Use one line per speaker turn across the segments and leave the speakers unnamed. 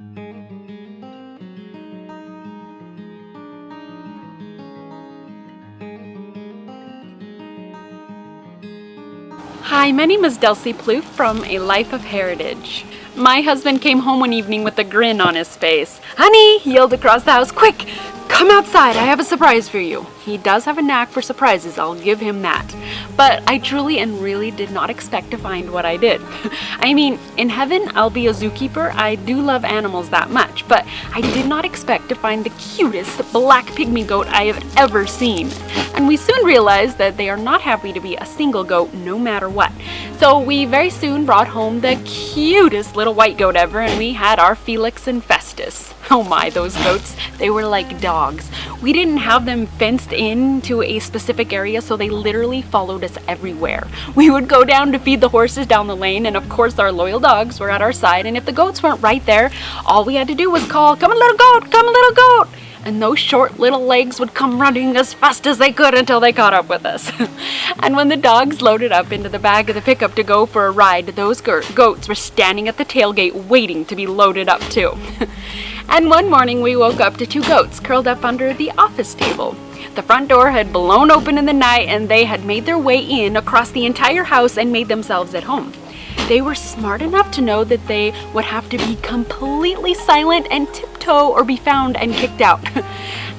Hi, my name is Delcy Plouffe from A Life of Heritage. My husband came home one evening with a grin on his face. "Honey," he yelled across the house, "quick, come outside, I have a surprise for you." He does have a knack for surprises, I'll give him that. But I truly and really did not expect to find what I did. I mean, in heaven, I'll be a zookeeper. I do love animals that much, but I did not expect to find the cutest black pygmy goat I have ever seen. And we soon realized that they are not happy to be a single goat no matter what. So we very soon brought home the cutest little white goat ever, and we had our Felix and Festus. Oh my, those goats, they were like dogs. We didn't have them fenced in to a specific area, so they literally followed us everywhere. We would go down to feed the horses down the lane, and of course our loyal dogs were at our side, and if the goats weren't right there, all we had to do was call, "Come a little goat, come a little goat!" And those short little legs would come running as fast as they could until they caught up with us. And when the dogs loaded up into the back of the pickup to go for a ride, those goats were standing at the tailgate waiting to be loaded up too. And one morning we woke up to two goats curled up under the office table. The front door had blown open in the night, and they had made their way in across the entire house and made themselves at home. They were smart enough to know that they would have to be completely silent and tiptoe or be found and kicked out.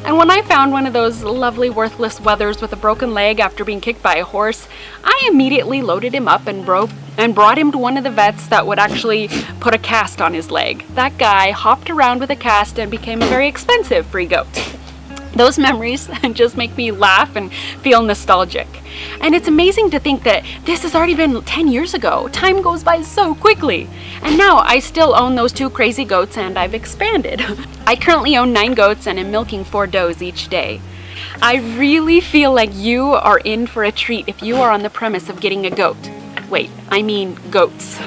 And when I found one of those lovely worthless wethers with a broken leg after being kicked by a horse, I immediately loaded him up and brought him to one of the vets that would actually put a cast on his leg. That guy hopped around with a cast and became a very expensive free goat. Those memories just make me laugh and feel nostalgic. And it's amazing to think that this has already been 10 years ago. Time goes by so quickly. And now I still own those two crazy goats, and I've expanded. I currently own 9 goats and am milking 4 does each day. I really feel like you are in for a treat if you are on the premise of getting a goat. Wait, I mean goats.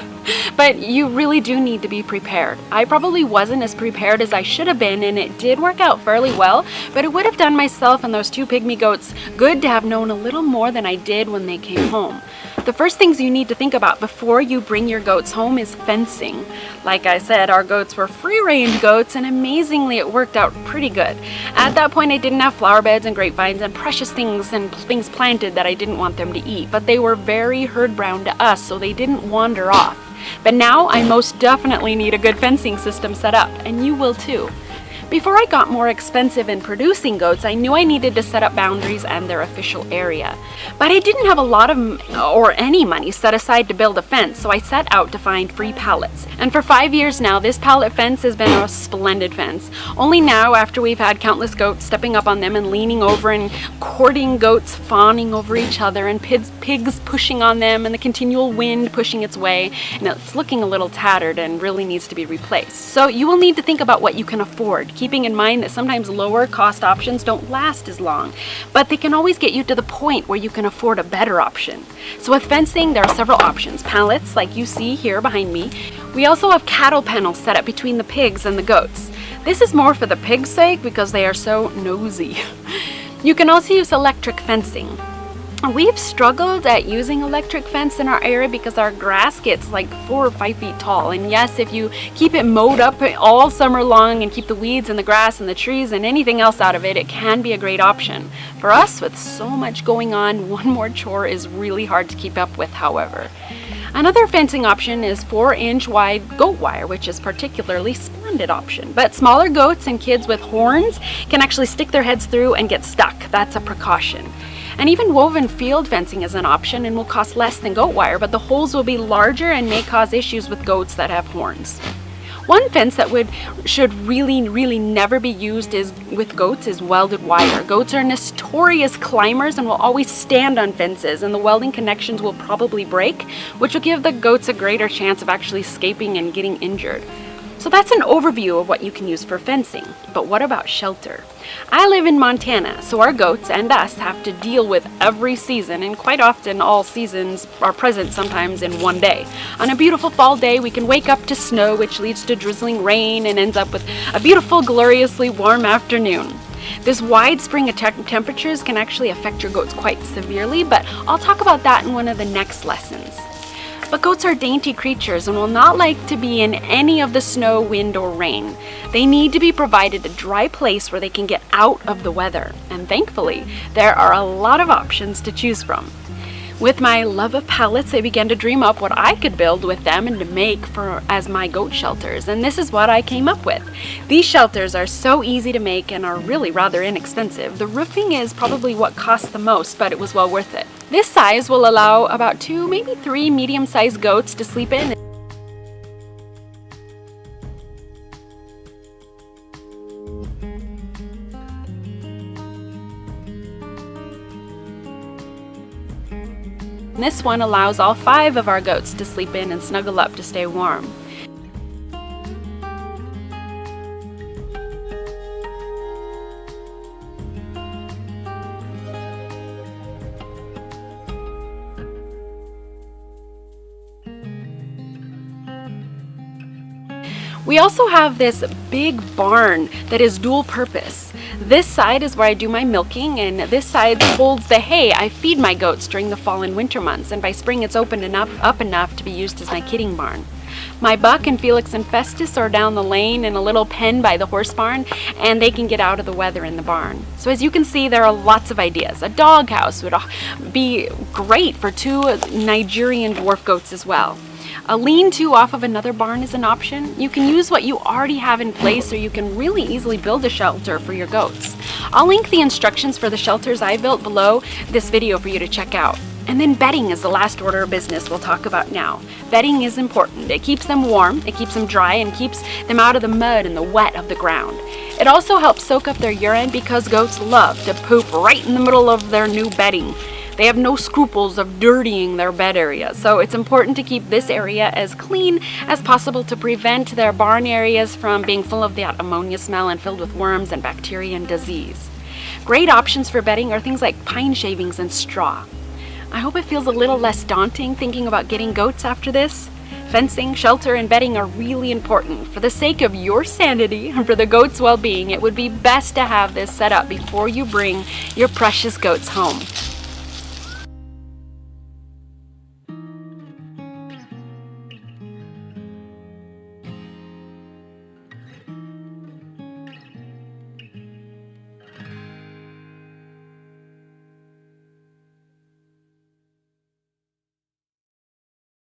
But you really do need to be prepared. I probably wasn't as prepared as I should have been, and it did work out fairly well, but it would have done myself and those 2 pygmy goats good to have known a little more than I did when they came home. The first things you need to think about before you bring your goats home is fencing. Like I said, our goats were free-range goats, and amazingly it worked out pretty good. At that point I didn't have flower beds and grapevines and precious things and things planted that I didn't want them to eat, but they were very herd-bound to us, so they didn't wander off. But now I most definitely need a good fencing system set up, and you will too. Before I got more expensive in producing goats, I knew I needed to set up boundaries and their official area. But I didn't have a lot of or any money set aside to build a fence, so I set out to find free pallets. And for 5 years now, this pallet fence has been a splendid fence. Only now, after we've had countless goats stepping up on them and leaning over, and courting goats fawning over each other, and pigs pushing on them, and the continual wind pushing its way, and it's looking a little tattered and really needs to be replaced. So you will need to think about what you can afford, keeping in mind that sometimes lower cost options don't last as long, but they can always get you to the point where you can afford a better option. So with fencing, there are several options. Pallets, like you see here behind me. We also have cattle panels set up between the pigs and the goats. This is more for the pigs' sake because they are so nosy. You can also use electric fencing. We've struggled at using electric fence in our area because our grass gets like 4 or 5 feet tall. And yes, if you keep it mowed up all summer long and keep the weeds and the grass and the trees and anything else out of it, it can be a great option. For us, with so much going on, one more chore is really hard to keep up with, however. Another fencing option is 4-inch wide goat wire, which is particularly splendid option. But smaller goats and kids with horns can actually stick their heads through and get stuck. That's a precaution. And even woven field fencing is an option and will cost less than goat wire, but the holes will be larger and may cause issues with goats that have horns. One fence that should really never be used with goats is welded wire. Goats are notorious climbers and will always stand on fences, and the welding connections will probably break, which will give the goats a greater chance of actually escaping and getting injured. So that's an overview of what you can use for fencing. But what about shelter? I live in Montana, so our goats and us have to deal with every season, and quite often all seasons are present sometimes in one day. On a beautiful fall day, we can wake up to snow, which leads to drizzling rain and ends up with a beautiful, gloriously warm afternoon. This wide spring of temperatures can actually affect your goats quite severely, but I'll talk about that in one of the next lessons. But goats are dainty creatures and will not like to be in any of the snow, wind, or rain. They need to be provided a dry place where they can get out of the weather. And thankfully, there are a lot of options to choose from. With my love of pallets, I began to dream up what I could build with them and to make as my goat shelters, and this is what I came up with. These shelters are so easy to make and are really rather inexpensive. The roofing is probably what costs the most, but it was well worth it. This size will allow about 2, maybe 3 medium-sized goats to sleep in. This one allows all 5 of our goats to sleep in and snuggle up to stay warm. We also have this big barn that is dual purpose. This side is where I do my milking, and this side holds the hay I feed my goats during the fall and winter months, and by spring it's opened up enough to be used as my kidding barn. My Buck and Felix and Festus are down the lane in a little pen by the horse barn, and they can get out of the weather in the barn. So as you can see, there are lots of ideas. A dog house would be great for 2 Nigerian dwarf goats as well. A lean-to off of another barn is an option. You can use what you already have in place, or you can really easily build a shelter for your goats. I'll link the instructions for the shelters I built below this video for you to check out. And then bedding is the last order of business we'll talk about now. Bedding is important. It keeps them warm, it keeps them dry, and keeps them out of the mud and the wet of the ground. It also helps soak up their urine because goats love to poop right in the middle of their new bedding. They have no scruples of dirtying their bed area, so it's important to keep this area as clean as possible to prevent their barn areas from being full of that ammonia smell and filled with worms and bacteria and disease. Great options for bedding are things like pine shavings and straw. I hope it feels a little less daunting thinking about getting goats after this. Fencing, shelter, and bedding are really important. For the sake of your sanity and for the goats' well-being, it would be best to have this set up before you bring your precious goats home.